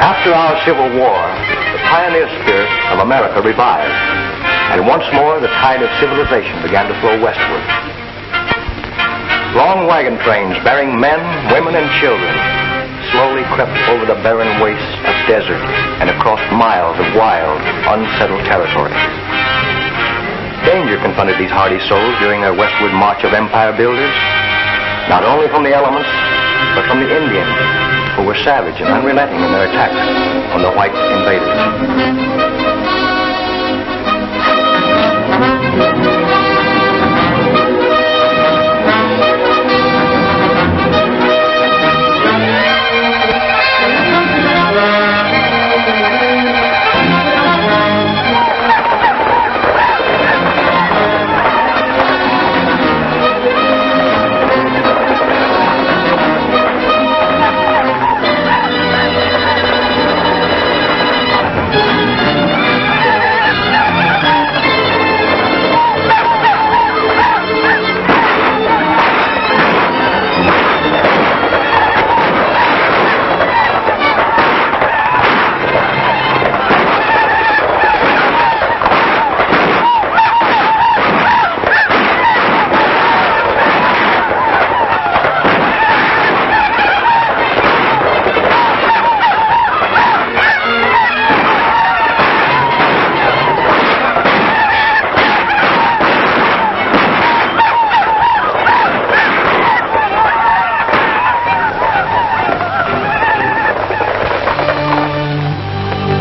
After our Civil War, the pioneer spirit of America revived, and once more the tide of civilization began to flow westward. Long wagon trains bearing men, women, and children slowly crept over the barren wastes of desert and across miles of wild, unsettled territory. Danger confronted these hardy souls during their westward march of empire builders, not only from the elements, but from the Indians, who were savage and unrelenting in their attacks on the white invaders.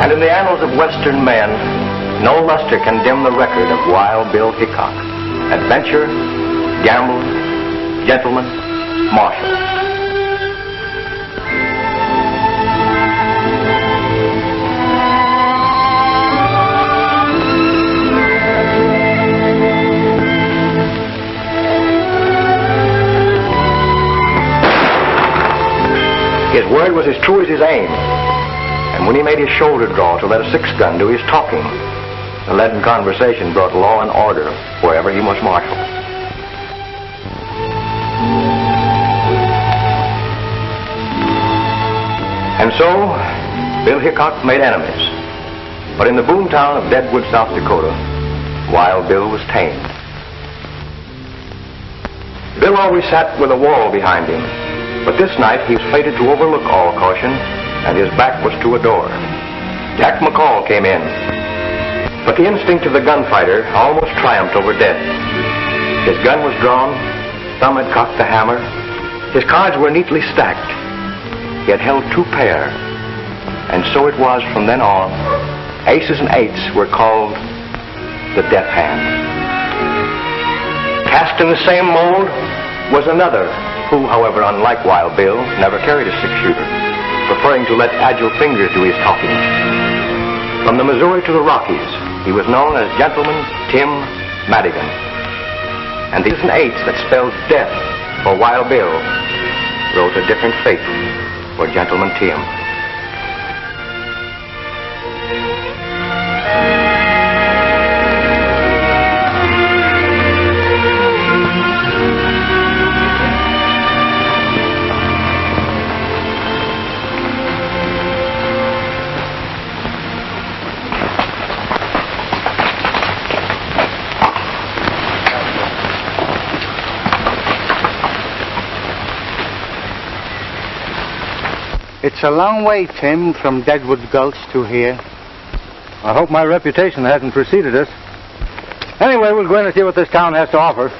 And in the annals of Western men, no luster can dim the record of Wild Bill Hickok, adventurer, gambler, gentleman, marshal. His word was as true as his aim. And when he made his shoulder draw to let a six-gun do his talking, the leaden conversation brought law and order wherever he was marshaled. And so, Bill Hickok made enemies. But in the boomtown of Deadwood, South Dakota, Wild Bill was tamed. Bill always sat with a wall behind him, but this night he was fated to overlook all caution, and his back was to a door. Jack McCoy came in, but the instinct of the gunfighter almost triumphed over death. His gun was drawn, Thumb had cocked the hammer, his cards were neatly stacked. He had held two pair, and so it was from then on, aces and eights were called the death hand. Cast in the same mold was another, who, however, unlike Wild Bill, never carried a six-shooter, preferring to let agile fingers do his talking. From the Missouri to the Rockies, he was known as Gentleman Tim Madigan. And these and eights that spelled death for Wild Bill wrote a different fate for Gentleman Tim. It's a long way, Tim, from Deadwood Gulch to here. I hope my reputation hasn't preceded us. Anyway, we'll go in and see what this town has to offer.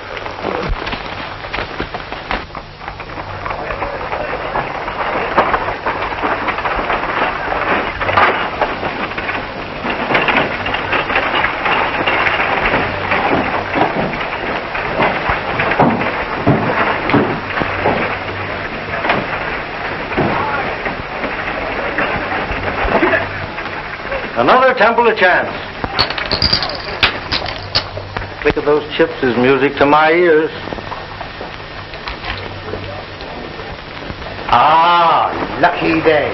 Another temple of chance. Click of those chips is music to my ears. Ah, lucky day.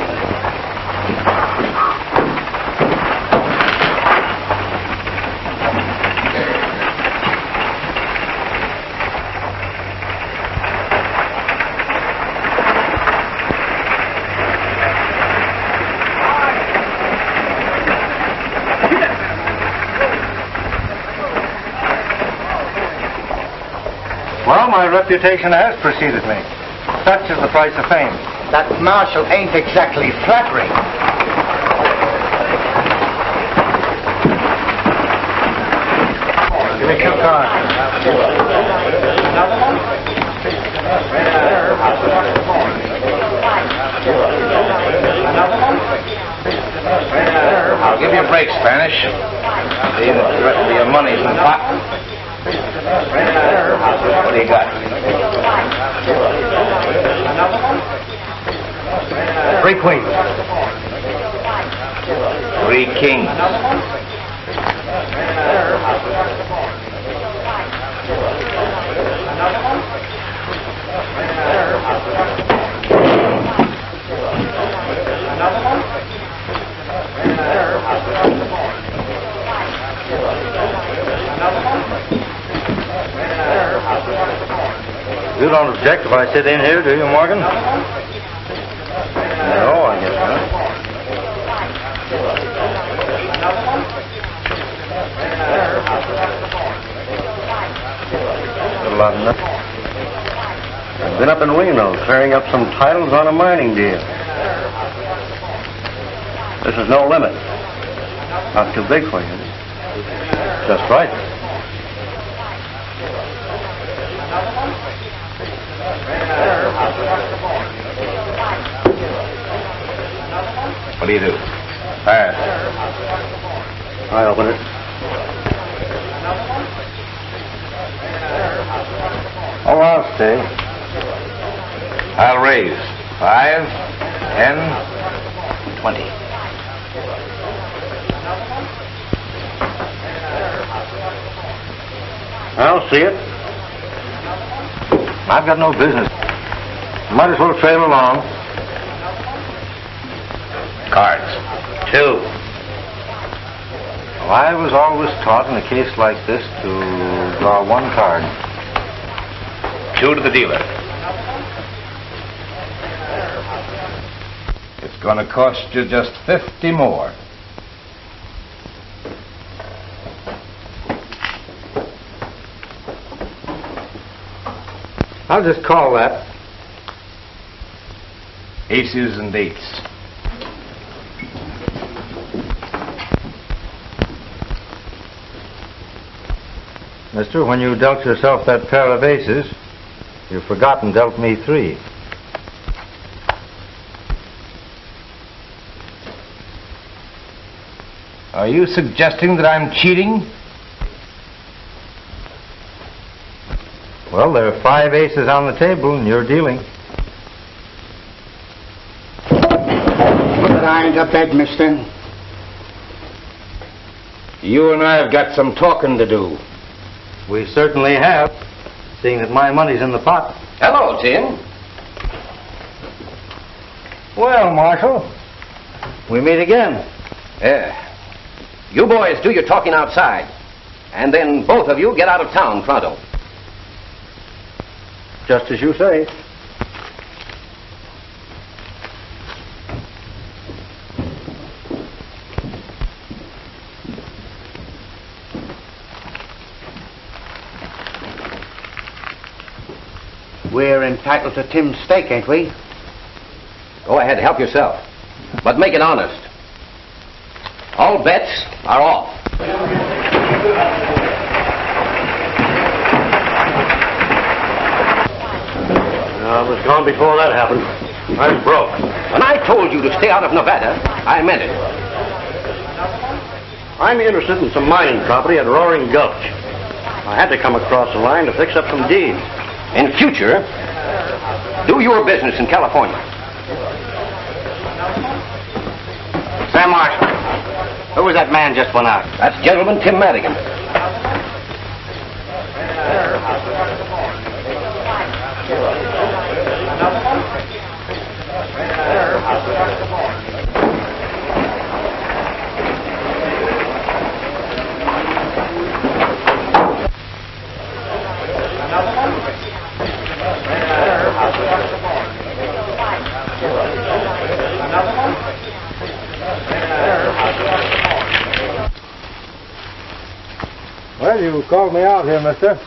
my reputation has preceded me. Such is the price of fame. That marshal ain't exactly flattering. Give me 2 cards. I'll give you a break, Spanish. The rest of your money's in the pot. What do you got? 3 queens. 3 kings. You don't object if I sit in here, do you, Morgan? No, I guess not. A lot of nothing. I've been up in Reno clearing up some titles on a mining deal. This is no limit. Not too big for you. Just right. What do you do? Pass. I open it. Oh, I'll stay. I'll raise. 5, 10, 20. I'll see it. I've got no business. Might as well trail along. Cards. 2. Well, I was always taught in a case like this to draw 1 card. 2 to the dealer. It's going to cost you just 50 more. I'll just call that. Aces and 8s. Mister, when you dealt yourself that pair of aces, you've forgotten dealt me 3. Are you suggesting that I'm cheating? Well, there are 5 aces on the table, and you're dealing. Put behind the bed, mister. You and I have got some talking to do. We certainly have, seeing that my money's in the pot. Hello, Tim. Well, Marshal, we meet again. You boys do your talking outside, and then both of you get out of town pronto. Just as you say. We're entitled to Tim's stake, ain't we? Go ahead, help yourself. But make it honest. All bets are off. I was gone before that happened. I'm broke. When I told you to stay out of Nevada, I meant it. I'm interested in some mining property at Roaring Gulch. I had to come across the line to fix up some deeds. In future, do your business in California. Sam Marshall, who was that man just went out? That's Gentleman Tim Madigan. Well, you called me out here, mister.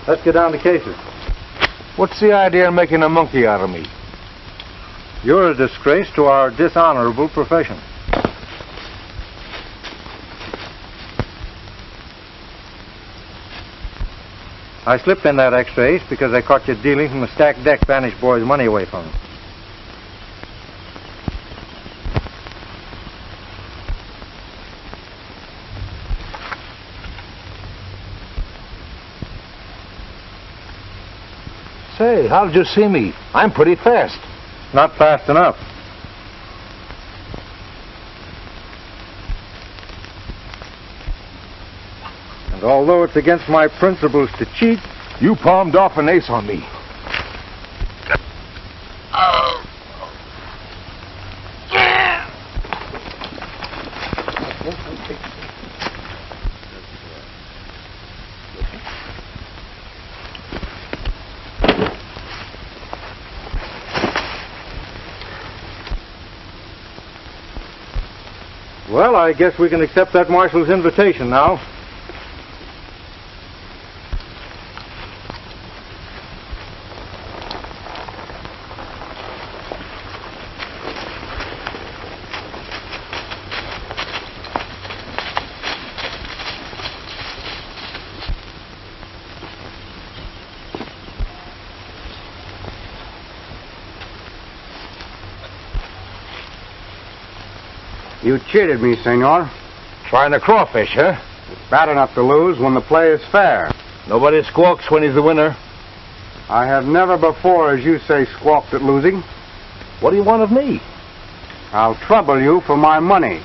Let's get down to cases. What's the idea of making a monkey out of me? You're a disgrace to our dishonorable profession. I slipped in that extra ace because I caught you dealing from a stacked deck Spanish boy's money away from him. Say, how did you see me? I'm pretty fast. Not fast enough. And although it's against my principles to cheat, You palmed off an ace on me. well, I guess we can accept that marshal's invitation now. You cheated me, senor. Trying to crawfish, huh? Bad enough to lose when the play is fair. Nobody squawks when he's the winner. I have never before, as you say, squawked at losing. What do you want of me? I'll trouble you for my money.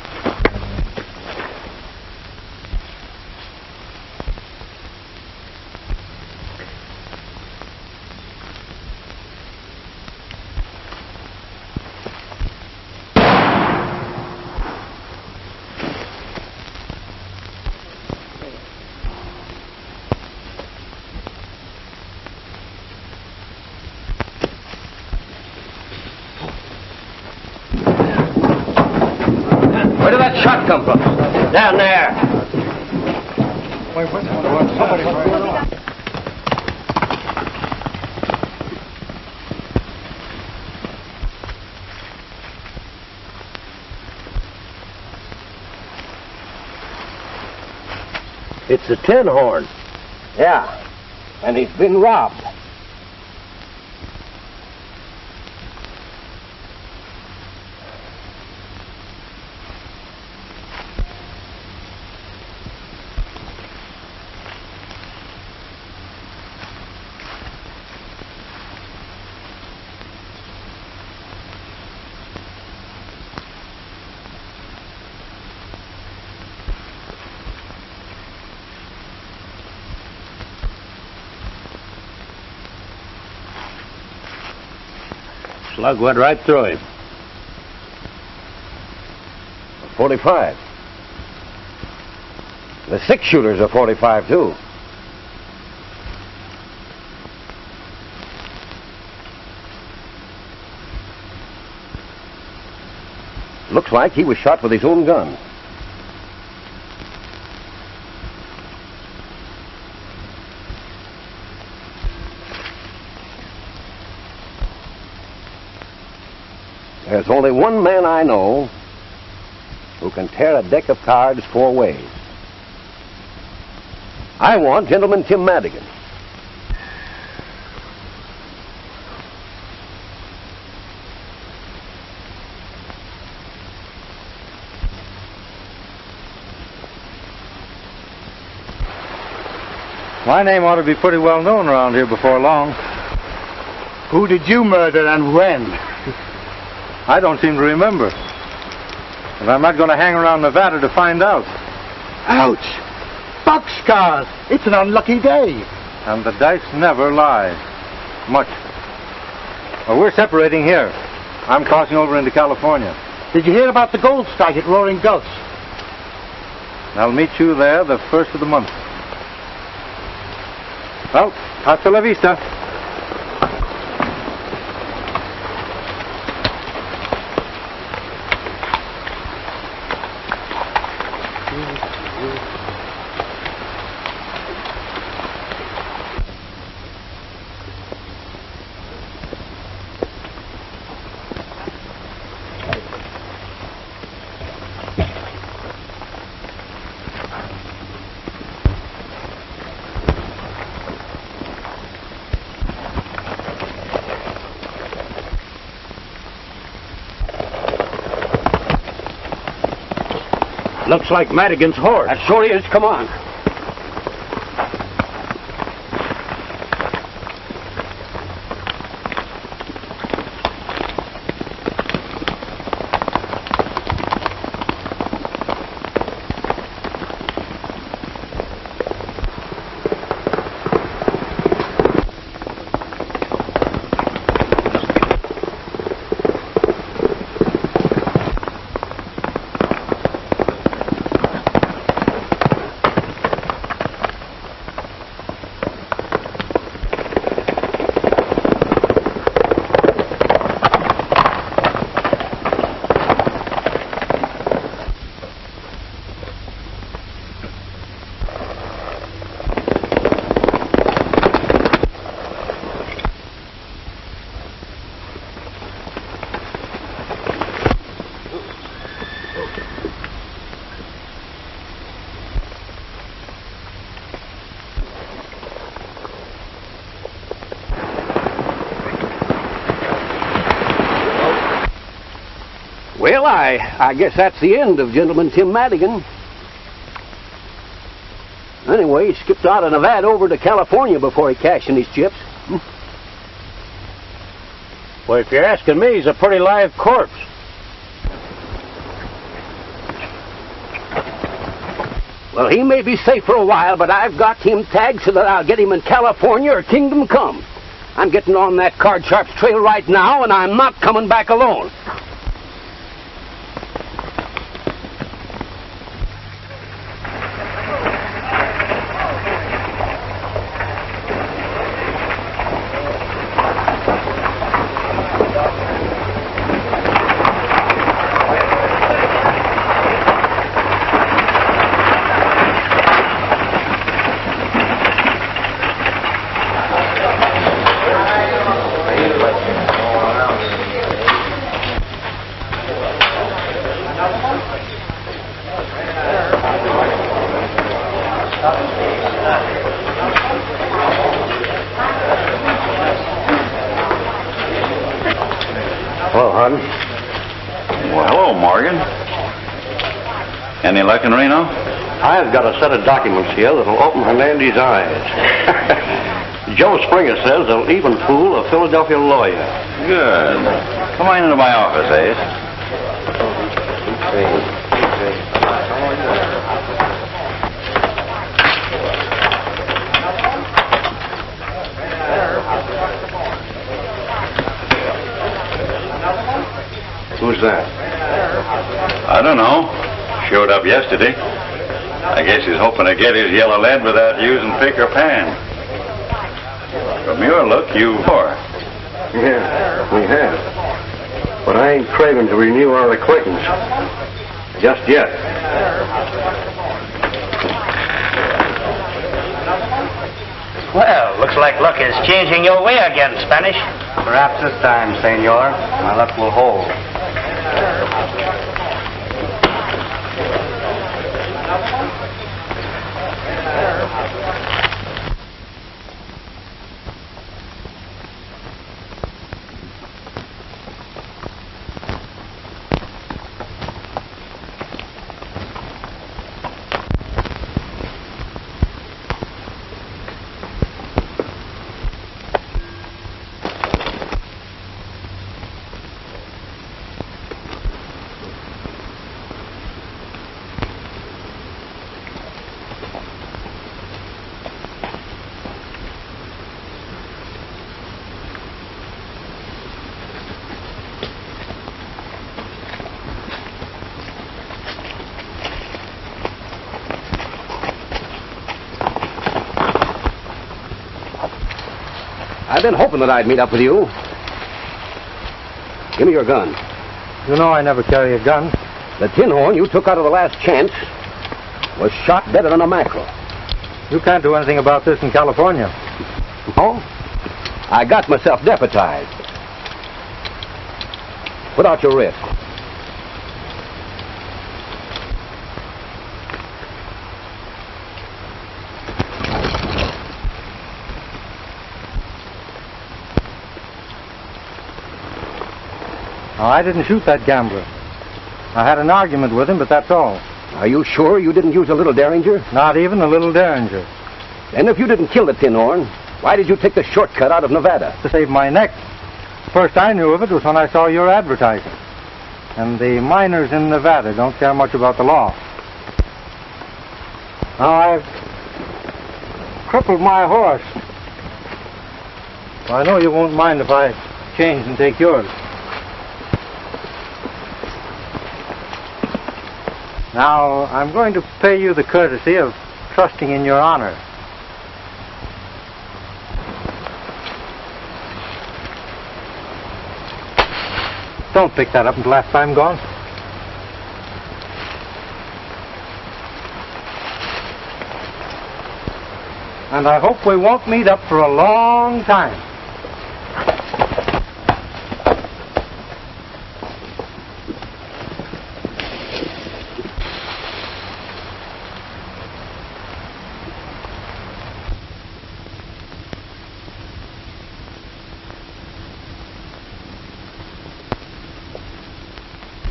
Where did that shot come from? Down there. It's a tin horn. Yeah, and he's been robbed. Slug went right through him. 45. The six-shooter's a 45, too. Looks like he was shot with his own gun. There's only one man I know who can tear a deck of cards four ways. I want Gentleman Tim Madigan. My name ought to be pretty well known around here before long. Who did you murder and when? I don't seem to remember. And I'm not going to hang around Nevada to find out. Ouch! Boxcars! It's an unlucky day. And the dice never lie. Much. Well, we're separating here. I'm crossing over into California. Did you hear about the gold strike at Roaring Gulch? I'll meet you there the first of the month. Well, hasta la vista. Looks like Madigan's horse. That sure is. Come on. Well, I guess that's the end of Gentleman Tim Madigan. Anyway, he skipped out of Nevada over to California before he cashed in his chips. Well, if you're asking me, he's a pretty live corpse. Well, he may be safe for a while, but I've got him tagged so that I'll get him in California or kingdom come. I'm getting on that Card Sharp's trail right now, and I'm not coming back alone. Hello, hon. Well, hello, Morgan. Any luck in Reno? I've got a set of documents here that'll open Hernandez's eyes. Joe Springer says they'll even fool a Philadelphia lawyer. Good. Come on into my office, Ace. Who's that? I don't know. Showed up yesterday. I guess he's hoping to get his yellow lead without using pick or pan. From your look, you are. Yeah, we have. But I ain't craving to renew our acquaintance. Just yet. Well, looks like luck is changing your way again, Spanish. Perhaps this time, senor, my luck will hold. I've been hoping that I'd meet up with you. Give me your gun. You know I never carry a gun. The tin horn you took out of the last chance was shot better than a mackerel. You can't do anything about this in California. Oh? I got myself deputized. Put out your wrist. Now, I didn't shoot that gambler. I had an argument with him, but that's all. Are you sure you didn't use a little derringer? Not even a little derringer. And if you didn't kill the tin horn, why did you take the shortcut out of Nevada? To save my neck. First I knew of it was when I saw your advertising. And the miners in Nevada don't care much about the law. Now I've crippled my horse. I know you won't mind if I change and take yours. Now, I'm going to pay you the courtesy of trusting in your honor. Don't pick that up until after I'm gone. And I hope we won't meet up for a long time.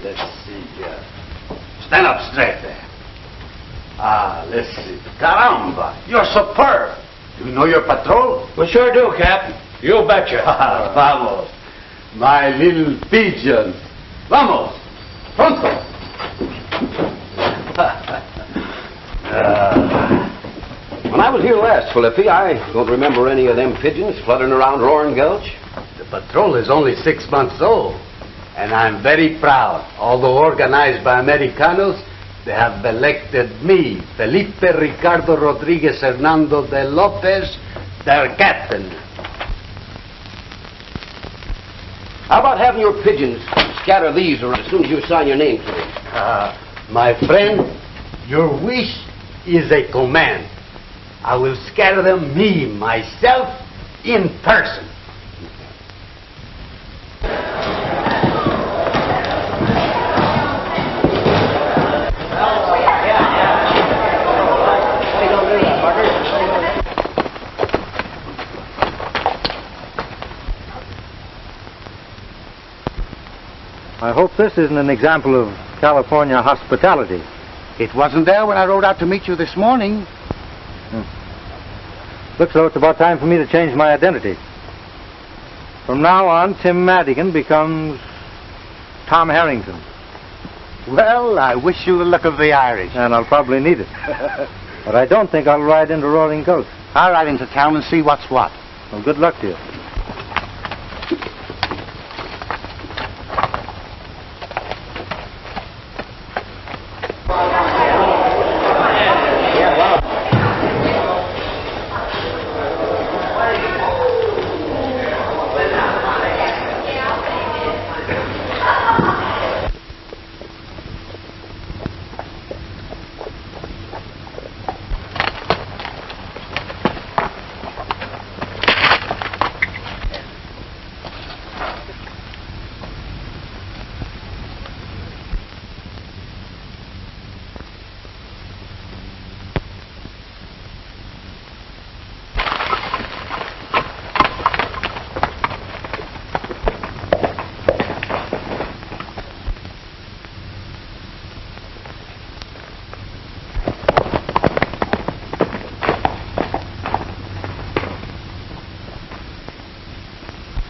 Let's see here. Stand up straight there. Let's see. Caramba, you're superb. Do you know your patrol? We sure do, Cap. You betcha. Vamos. My little pigeon. Vamos. Pronto. When I was here last, Felipe, I don't remember any of them pigeons fluttering around Roaring Gulch. The patrol is only 6 months old, and I'm very proud. Although organized by Americanos, they have elected me, Felipe Ricardo Rodriguez Hernando de Lopez, their captain. How about having your pigeons scatter these around as soon as you sign your name to them? My friend, your wish is a command. I will scatter them myself, in person. I hope this isn't an example of California hospitality. It wasn't there when I rode out to meet you this morning. Looks though it's about time for me to change my identity. From now on, Tim Madigan becomes Tom Harrington. Well, I wish you the luck of the Irish. And I'll probably need it. But I don't think I'll ride into Roaring Gulch. I'll ride into town and see what's what. Well, good luck to you.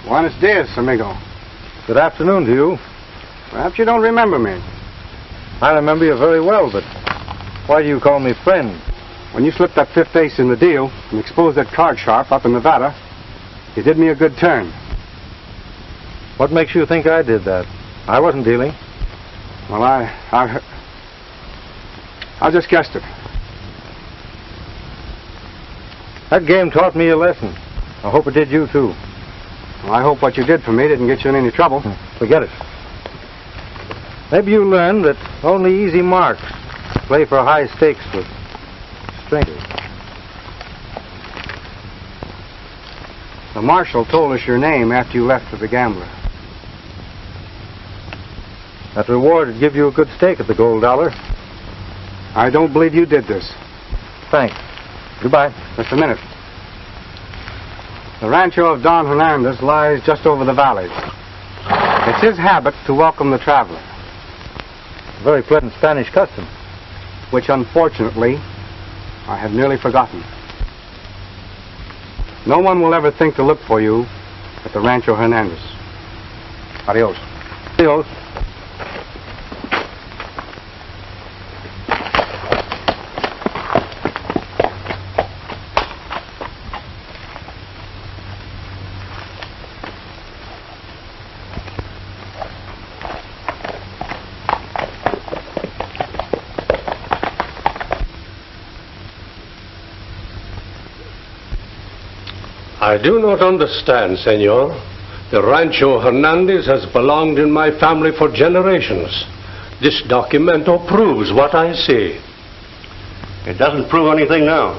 Buenos dias, amigo. Good afternoon to you. Perhaps you don't remember me. I remember you very well, but why do you call me friend? When you slipped that fifth ace in the deal and exposed that card sharp up in Nevada, you did me a good turn. What makes you think I did that? I wasn't dealing. Well, I just guessed it. That game taught me a lesson. I hope it did you, too. Well, I hope what you did for me didn't get you in any trouble. Forget it. Maybe you learned that only easy marks play for high stakes with strangers. The marshal told us your name after you left for the gambler. That reward would give you a good stake at the gold dollar. I don't believe you did this. Thanks. Goodbye. Just a minute. The rancho of Don Hernandez lies just over the valley. It's his habit to welcome the traveler. Very pleasant Spanish custom. which unfortunately I have nearly forgotten. No one will ever think to look for you at the Rancho Hernandez. Adios. Adios. I do not understand, senor. The Rancho Hernandez has belonged in my family for generations. This documento proves what I say. It doesn't prove anything now.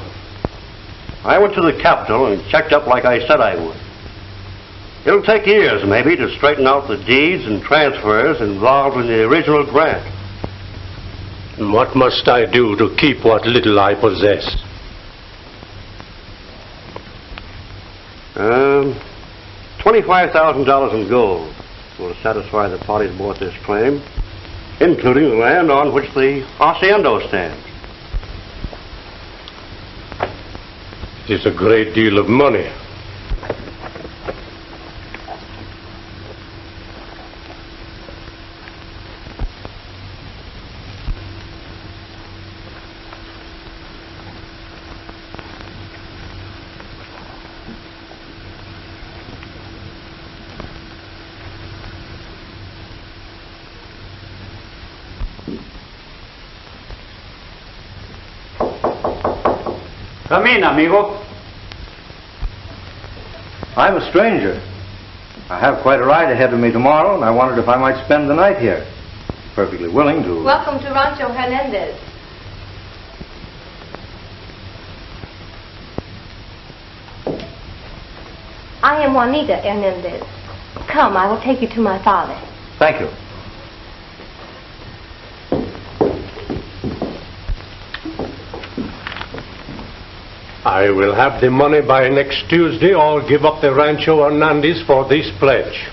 I went to the Capitol and checked up like I said I would. It'll take years, maybe, to straighten out the deeds and transfers involved in the original grant. And what must I do to keep what little I possess? $25,000 in gold will satisfy the parties who bought this claim, including the land on which the hacienda stands. It is a great deal of money. Come in, amigo. I'm a stranger. I have quite a ride ahead of me tomorrow, and I wondered if I might spend the night here. Perfectly willing to. Welcome to Rancho Hernandez. I am Juanita Hernandez. Come, I will take you to my father. Thank you. I will have the money by next Tuesday or give up the Rancho Hernandez for this pledge.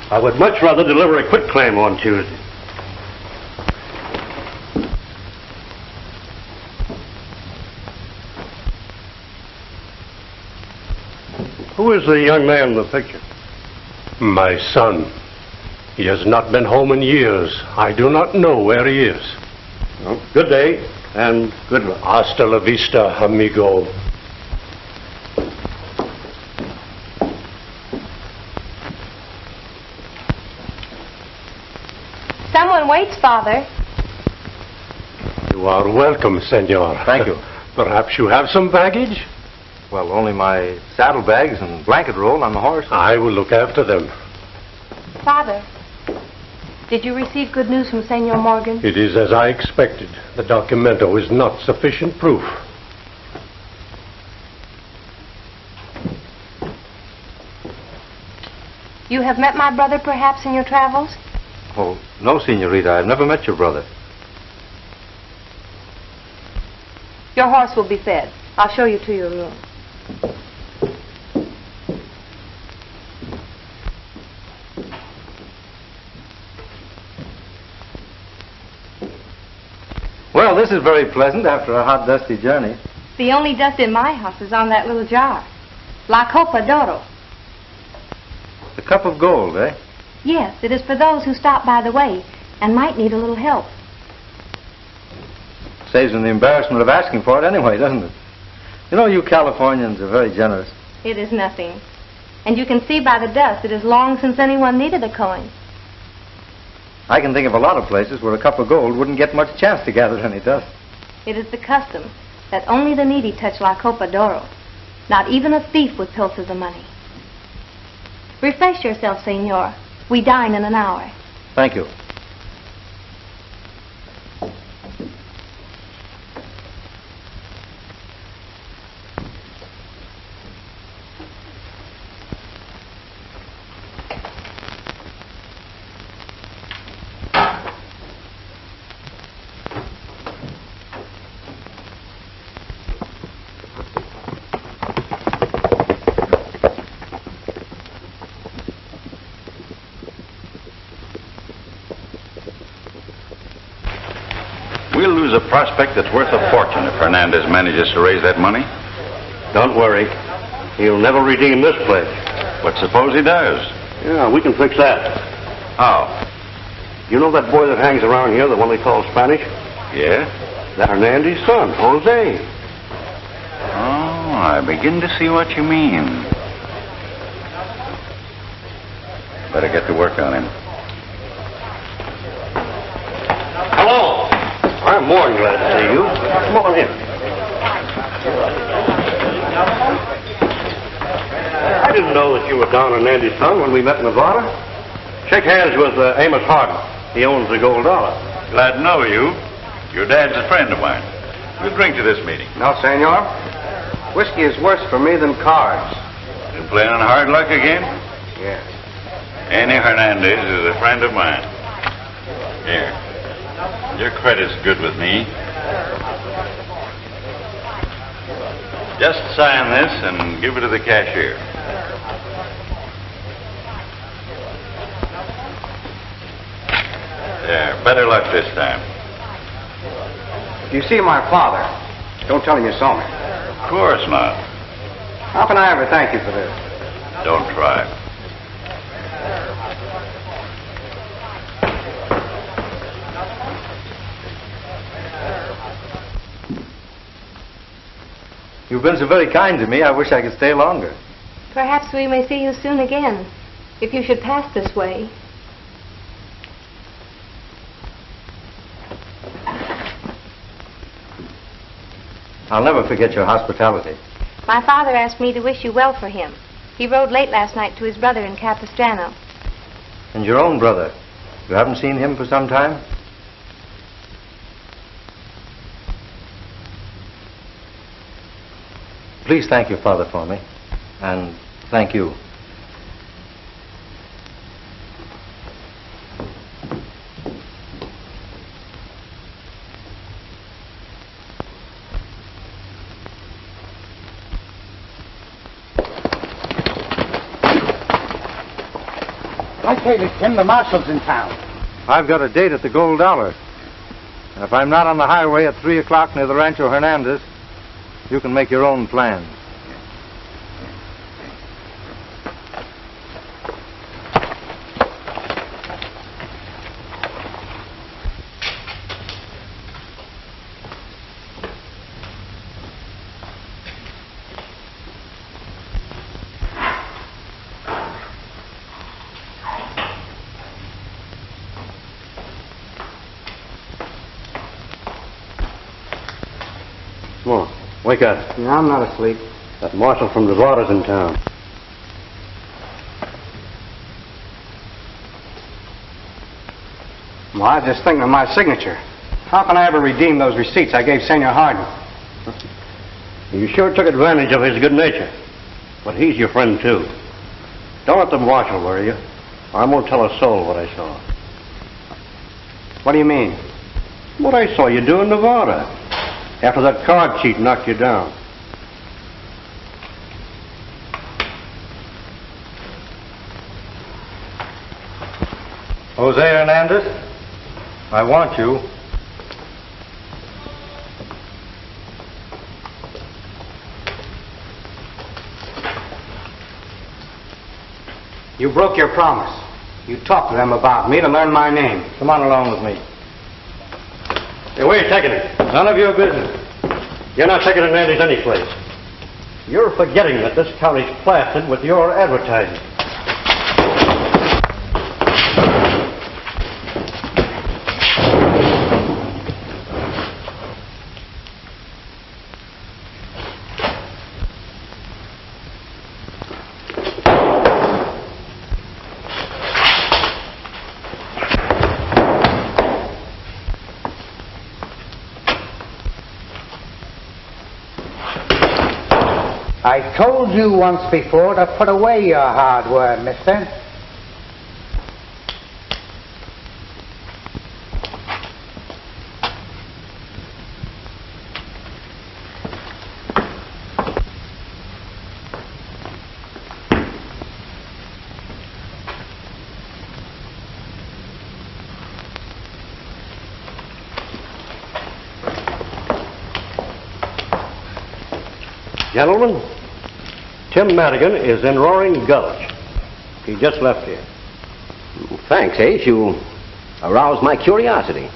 I would much rather deliver a quitclaim on Tuesday. Who is the young man in the picture? My son. He has not been home in years. I do not know where he is. Well, good day. And good luck. Hasta la vista, amigo. Someone waits, Father. You are welcome, senor. Thank you. Perhaps you have some baggage? Well, only my saddlebags and blanket roll on the horse. I will look after them. Father, did you receive good news from Senor Morgan? It is as I expected. The documento is not sufficient proof. You have met my brother, perhaps, in your travels? Oh, no, Senorita. I've never met your brother. Your horse will be fed. I'll show you to your room. Well, this is very pleasant after a hot, dusty journey. The only dust in my house is on that little jar. La Copa d'Oro. The cup of gold, eh? Yes, it is for those who stop by the way and might need a little help. Saves them the embarrassment of asking for it anyway, doesn't it? You know, you Californians are very generous. It is nothing. And you can see by the dust it is long since anyone needed a coin. I can think of a lot of places where a cup of gold wouldn't get much chance to gather any dust. It is the custom that only the needy touch La Copa d'Oro. Not even a thief would pilfer the money. Refresh yourself, senor. We dine in an hour. Thank you. lose a prospect that's worth a fortune if Hernandez manages to raise that money. Don't worry. He'll never redeem this pledge. But suppose he does? Yeah, we can fix that. How? You know that boy that hangs around here, the one they call Spanish? Yeah? That's Hernandez's son, Jose. Oh, I begin to see what you mean. Better get to work on him. Hello. I'm more than glad to see you. Come on in. I didn't know that you were Don Hernandez's son when we met in Nevada. Shake hands with Amos Hardin. He owns the Gold Dollar. Glad to know you. Your dad's a friend of mine. We'll drink to this meeting. No, senor. Whiskey is worse for me than cards. You playing on hard luck again? Yes. Annie Hernandez is a friend of mine. Here. Your credit's good with me. Just sign this and give it to the cashier. There, better luck this time. If you see my father, don't tell him you saw me. Of course not. How can I ever thank you for this? Don't try. You've been so very kind to me, I wish I could stay longer. Perhaps we may see you soon again, if you should pass this way. I'll never forget your hospitality. My father asked me to wish you well for him. He rode late last night to his brother in Capistrano. And your own brother. You haven't seen him for some time? Please thank your father for me. And thank you. I say that Tim, the marshal's in town. I've got a date at the Gold Dollar. And if I'm not on the highway at 3 o'clock near the Rancho Hernandez, you can make your own plans. Come on, wake up. Yeah, I'm not asleep. That marshal from Nevada's in town. Well, I was just thinking of my signature. How can I ever redeem those receipts I gave Senor Hardin? You sure took advantage of his good nature. But he's your friend, too. Don't let the marshal worry you. I won't tell a soul what I saw. What do you mean? What I saw you do in Nevada. After that card cheat knocked you down. Jose Hernandez, I want you. You broke your promise. You talked to them about me to learn my name. Come on along with me. Hey, where are you taking it? None of your business. You're not taking Hernandez any place. You're forgetting that this county's plastered with your advertising. I told you once before to put away your hardware, mister. Gentlemen, Tim Madigan is in Roaring Gulch. He just left here. Thanks, Ace. You aroused my curiosity.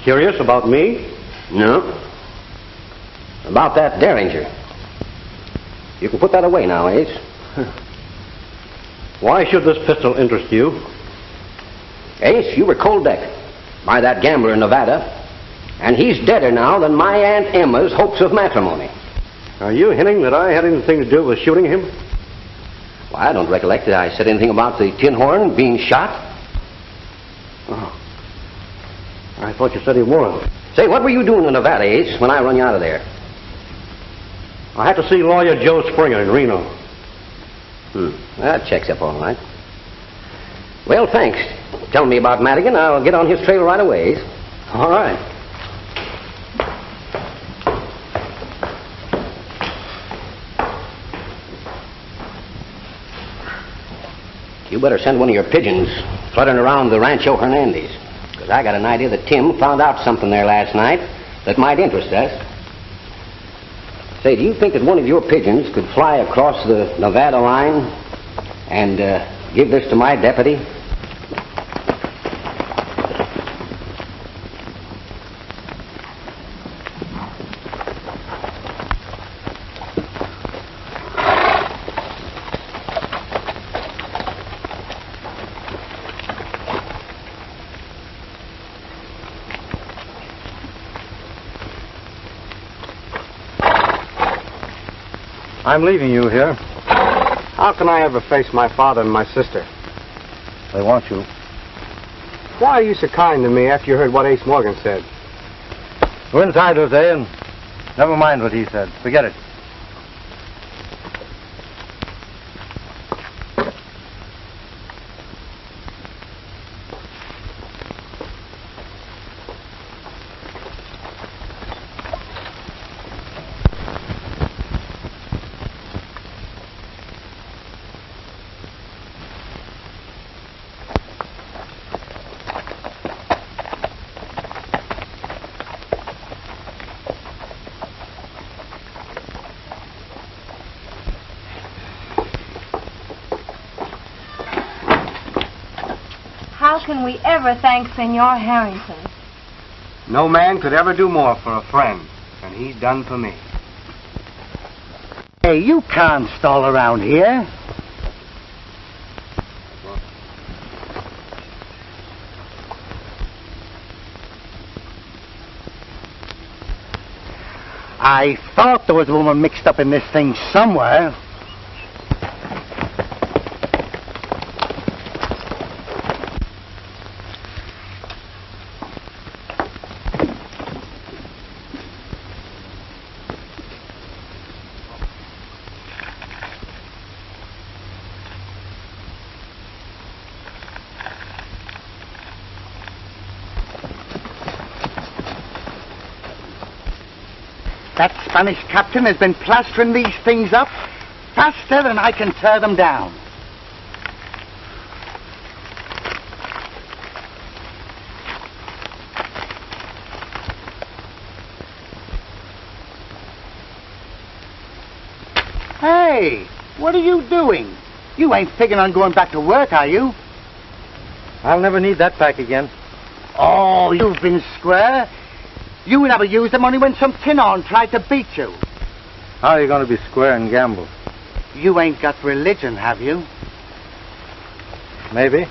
Curious about me? No. About that Derringer. You can put that away now, Ace. Why should this pistol interest you? Ace, you were cold decked by that gambler in Nevada, and he's deader now than my Aunt Emma's hopes of matrimony. Are you hinting that I had anything to do with shooting him? Well, I don't recollect that I said anything about the tin horn being shot. Oh. I thought you said he was. Say, what were you doing in Nevada, Ace, when I run you out of there? I had to see lawyer Joe Springer in Reno. That checks up all right. Well, thanks. Tell me about Madigan. I'll get on his trail right away. Ace. All right. You better send one of your pigeons fluttering around the Rancho Hernandez, because I got an idea that Tim found out something there last night that might interest us. Say, do you think that one of your pigeons could fly across the Nevada line and give this to my deputy? I'm leaving you here. How can I ever face my father and my sister? They want you. Why are you so kind to me after you heard what Ace Morgan said? Go inside, Jose, and never mind what he said. Forget it. How can we ever thank Senor Harrington? No man could ever do more for a friend than he's done for me. Hey, you can't stall around here. I thought there was a woman mixed up in this thing somewhere. That Spanish captain has been plastering these things up faster than I can tear them down. Hey, what are you doing? You ain't figuring on going back to work, are you? I'll never need that back again. Oh, you've been square. You never used the money when some tin-horn tried to beat you. How are you going to be square and gamble? You ain't got religion, have you? Maybe.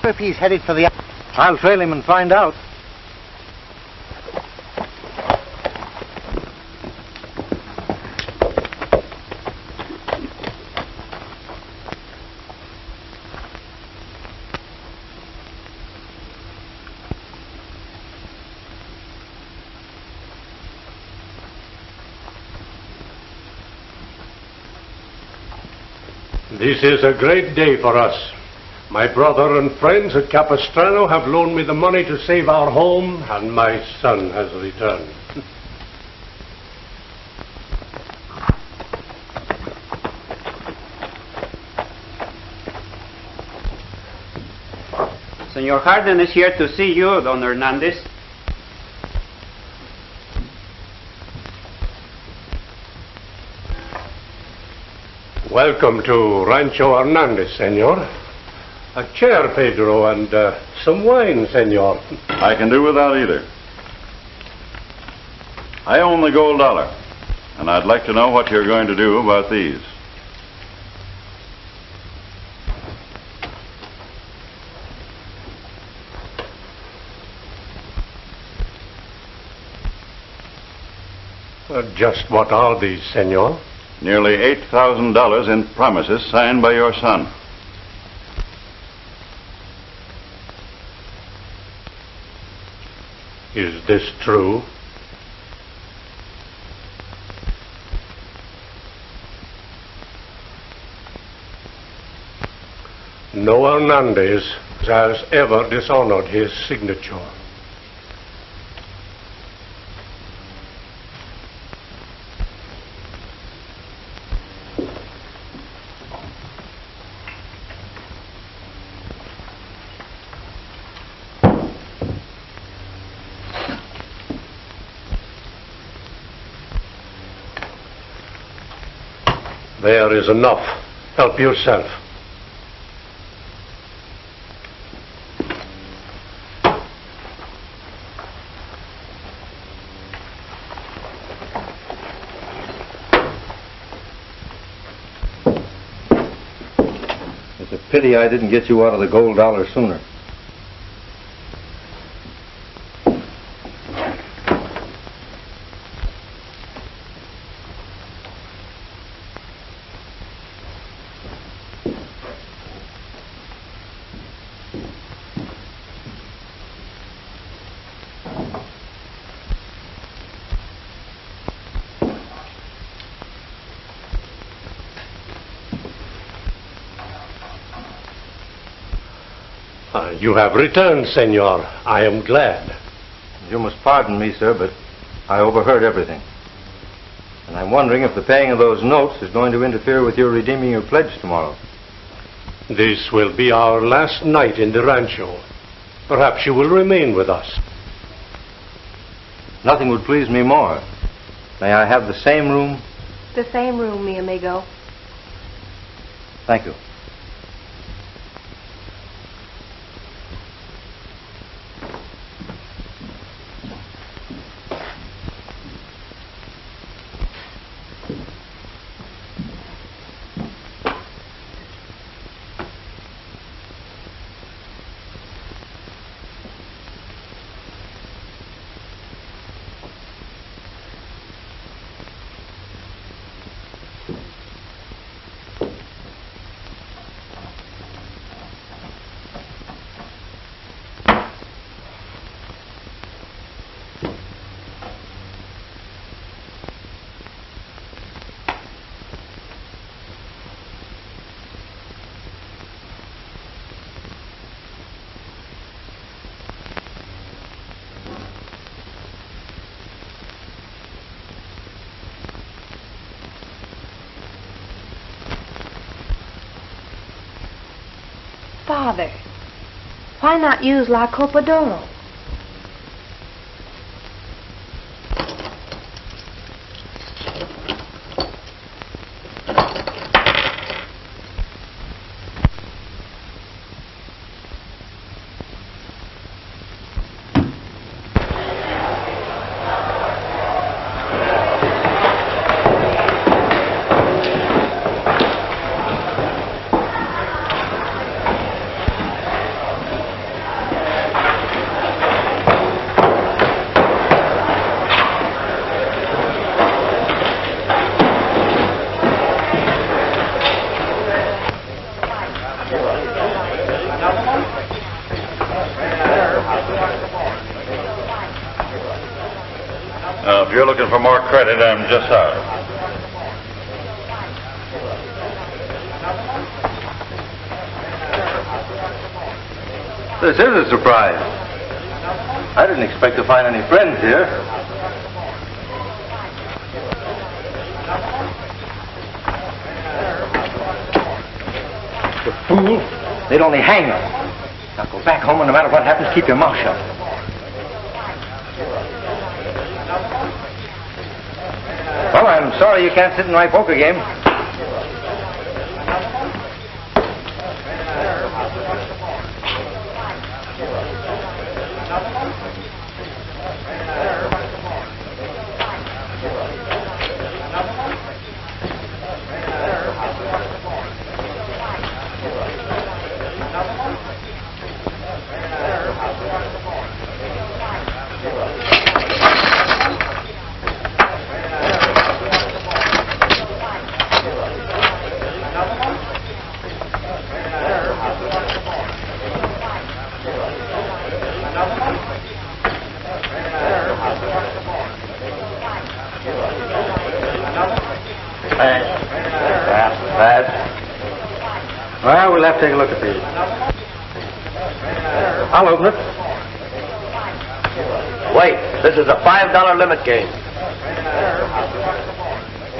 If he's headed for the... I'll trail him and find out. This is a great day for us. My brother and friends at Capistrano have loaned me the money to save our home, and my son has returned. Senor Harden is here to see you, Don Hernandez. Welcome to Rancho Hernandez, senor. A chair, Pedro, and some wine, senor. I can do without either. I own the gold dollar, and I'd like to know what you're going to do about these. Just what are these, senor? Nearly $8,000 in promises signed by your son. Is this true? No Hernandez has ever dishonored his signature. There is enough. Help yourself. It's a pity I didn't get you out of the gold dollar sooner. You have returned, senor. I am glad. You must pardon me, sir, but I overheard everything. And I'm wondering if the paying of those notes is going to interfere with your redeeming your pledge tomorrow. This will be our last night in the rancho. Perhaps you will remain with us. Nothing would please me more. May I have the same room? The same room, mi amigo. Thank you. Father, why not use La Copa d'Oro? If you're looking for more credit, I'm just out. This is a surprise. I didn't expect to find any friends here. The fool. They'd only hang us. Now go back home and no matter what happens, keep your mouth shut. Well, I'm sorry you can't sit in my poker game. Well, we'll have to take a look at these. I'll open it. Wait, this is a $5 limit game.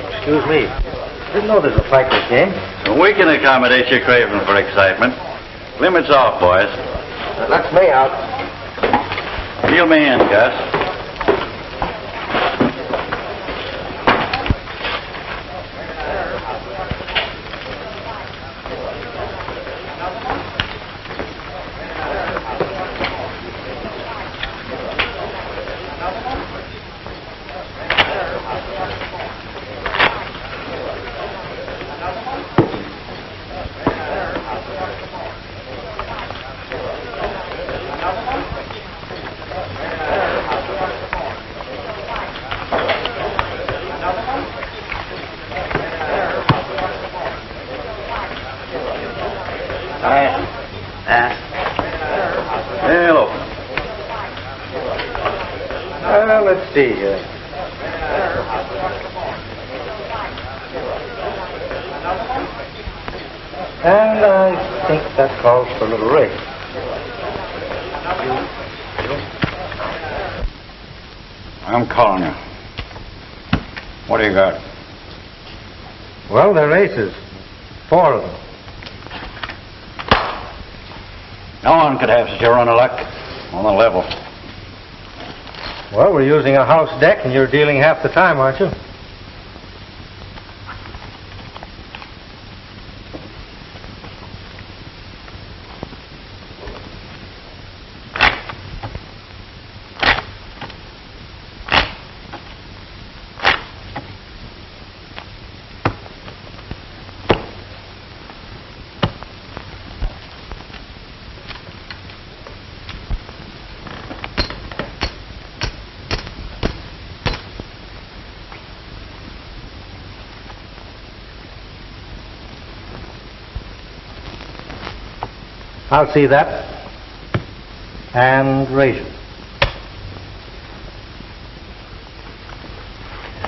Excuse me. Didn't know this was a fighter's game. We can accommodate your craving for excitement. Limits off, boys. That's me out. Deal me in, Gus. Hello. Let's see here. And I think that calls for a little race. I'm calling you. What do you got? Well, they're aces. 4 of them. No one could have such a run of luck on the level. Well, we're using a house deck, and you're dealing half the time, aren't you? I'll see that. And raise it.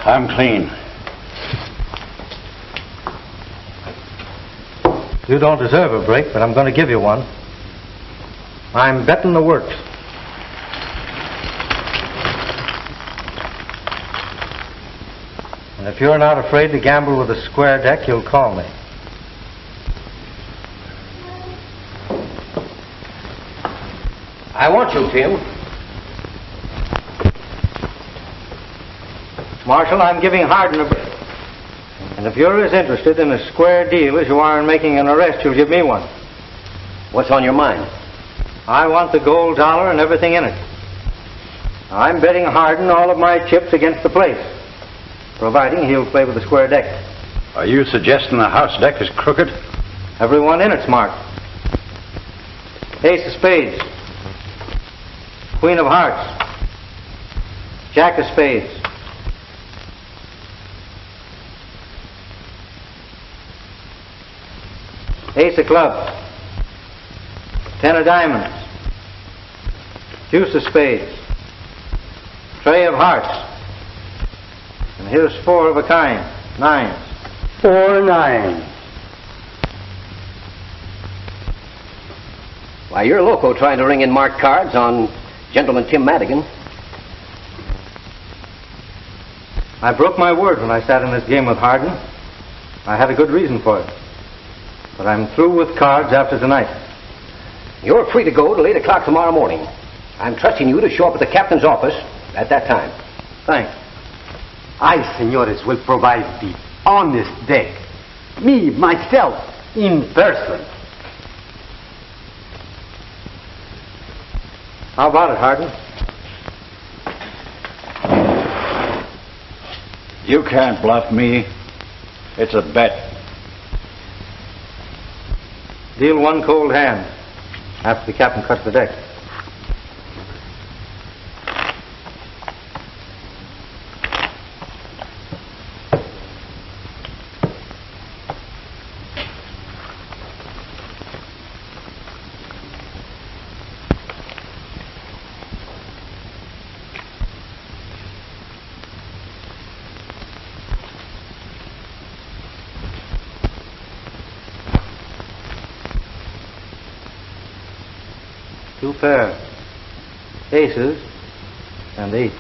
I'm clean. You don't deserve a break, but I'm going to give you one. I'm betting the works. And if you're not afraid to gamble with a square deck, you'll call me. I want you, Tim. Marshal, I'm giving Hardin a break. And if you're as interested in a square deal as you are in making an arrest, you'll give me one. What's on your mind? I want the gold dollar and everything in it. I'm betting Hardin all of my chips against the place, providing he'll play with the square deck. Are you suggesting the house deck is crooked? Everyone in it's marked. Ace of spades. Queen of hearts. Jack of spades. Ace of clubs. 10 of diamonds. Deuce of spades. Trey of hearts. And here's 4 of a kind. 9s. 4 9s. Why, you're loco trying to ring in marked cards on Gentleman Tim Madigan. I broke my word when I sat in this game with Hardin. I had a good reason for it. But I'm through with cards after tonight. You're free to go till 8 o'clock tomorrow morning. I'm trusting you to show up at the captain's office at that time. Thanks. I, senores, will provide the honest deck. Me, myself, in person. How about it, Hardin? You can't bluff me. It's a bet. Deal one cold hand after the captain cuts the deck. Two pair. Aces and 8.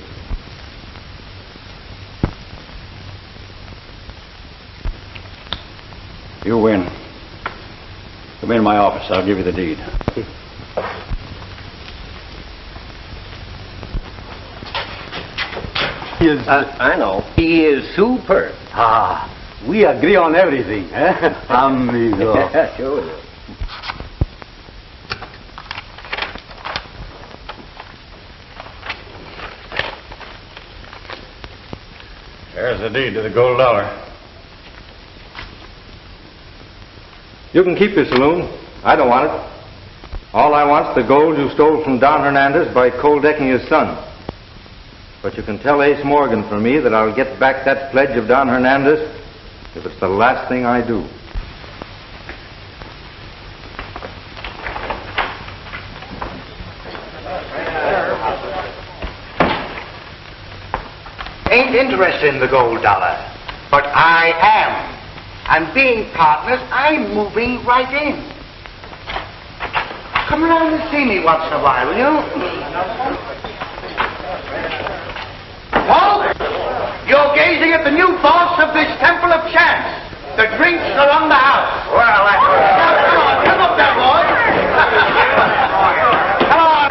You win. Come in my office. I'll give you the deed. I know. He is superb. Ah, we agree on everything, eh? Amigo. Yeah, sure. There's the deed to the gold dollar. You can keep your saloon. I don't want it. All I want's the gold you stole from Don Hernandez by cold decking his son. But you can tell Ace Morgan for me that I'll get back that pledge of Don Hernandez if it's the last thing I do. Ain't interested in the gold dollar, but I am. And being partners, I'm moving right in. Come around and see me once in a while, will you? Paul, you're gazing at the new boss of this Temple of Chance. The drinks are on the house. Well, that's... Now, come up there, boy. Come on.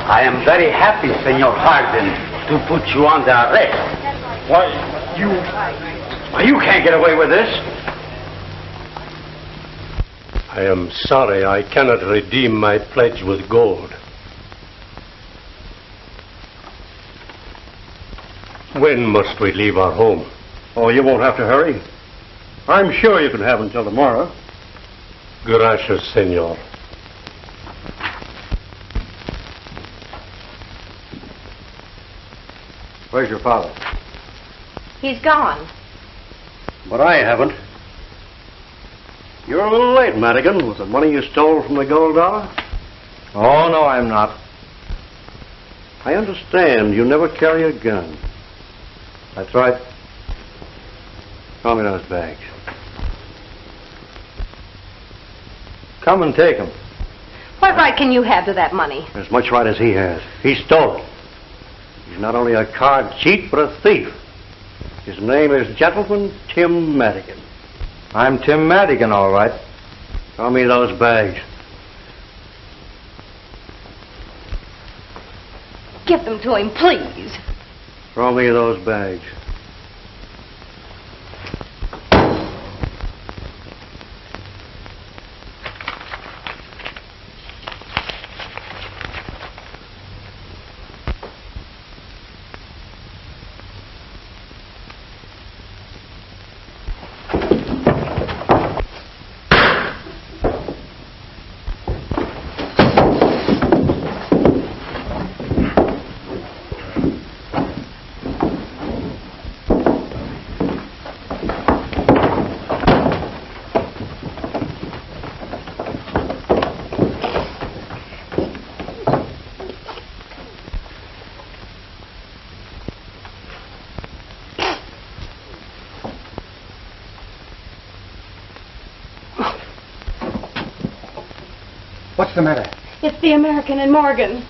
I am very happy, Senor Hardin, to put you under arrest. Why, you can't get away with this. I am sorry I cannot redeem my pledge with gold. When must we leave our home? Oh, you won't have to hurry. I'm sure you can have until tomorrow. Gracias, senor. Where's your father? He's gone. But I haven't. You're a little late, Madigan, with the money you stole from the gold dollar. Oh, no, I'm not. I understand you never carry a gun. That's right. Call me those bags. Come and take them. What right can you have to that money? As much right as he has. He stole it. He's not only a card cheat, but a thief. His name is Gentleman Tim Madigan. I'm Tim Madigan, all right. Call me those bags. Give them to him, please. Throw me those bags. What's the matter? It's the American and Morgan.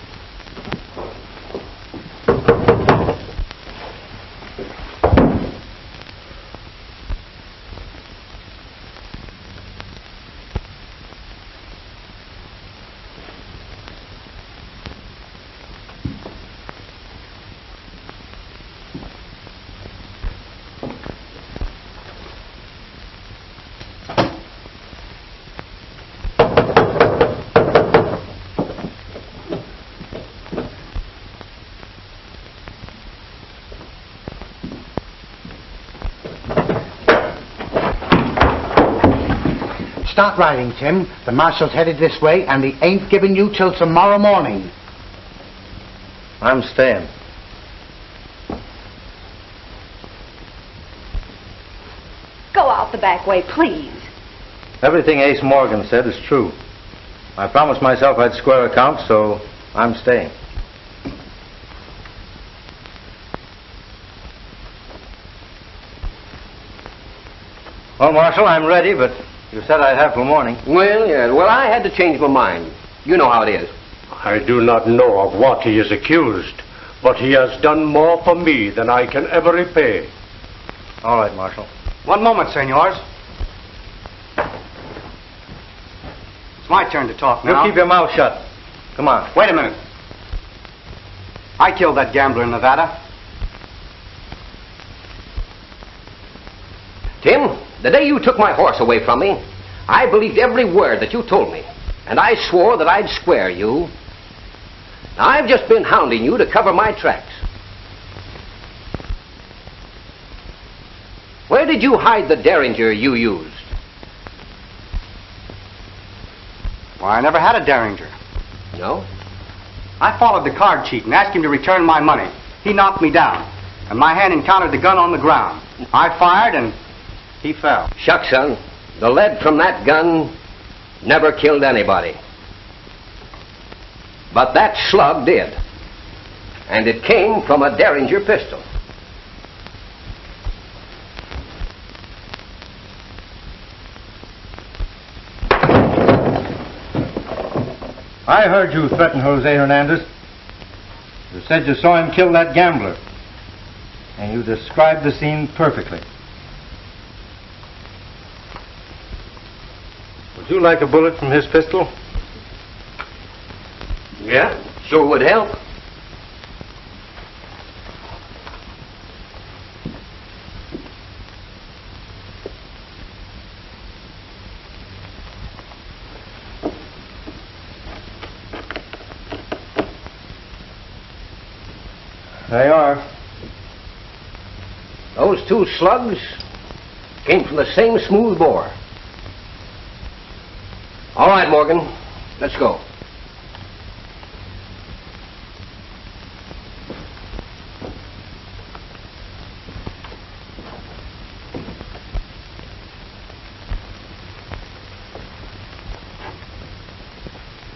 Start riding, Tim. The marshal's headed this way, and he ain't giving you till tomorrow morning. I'm staying. Go out the back way, please. Everything Ace Morgan said is true. I promised myself I'd square accounts, so I'm staying. Well, Marshal, I'm ready, but you said I'd have till morning. Well, yeah. Well, I had to change my mind. You know how it is. I do not know of what he is accused, but he has done more for me than I can ever repay. All right, Marshal. One moment, senors. It's my turn to talk now. You keep your mouth shut. Come on. Wait a minute. I killed that gambler in Nevada. Tim, the day you took my horse away from me, I believed every word that you told me, and I swore that I'd square you. Now, I've just been hounding you to cover my tracks. Where did you hide the derringer you used? Why, I never had a derringer. No? I followed the card cheat and asked him to return my money. He knocked me down, and my hand encountered the gun on the ground. I fired, and he fell. Shucks, son. The lead from that gun never killed anybody. But that slug did. And it came from a derringer pistol. I heard you threaten Jose Hernandez. You said you saw him kill that gambler. And you described the scene perfectly. Would you like a bullet from his pistol? Yeah, sure would help. They are. Those two slugs came from the same smooth bore. All right, Morgan, let's go.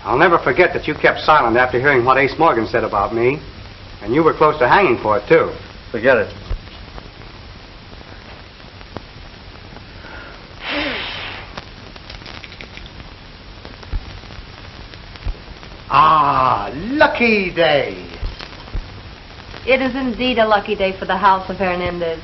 I'll never forget that you kept silent after hearing what Ace Morgan said about me. And you were close to hanging for it, too. Forget it. Ah, lucky day. It is indeed a lucky day for the house of Hernandez.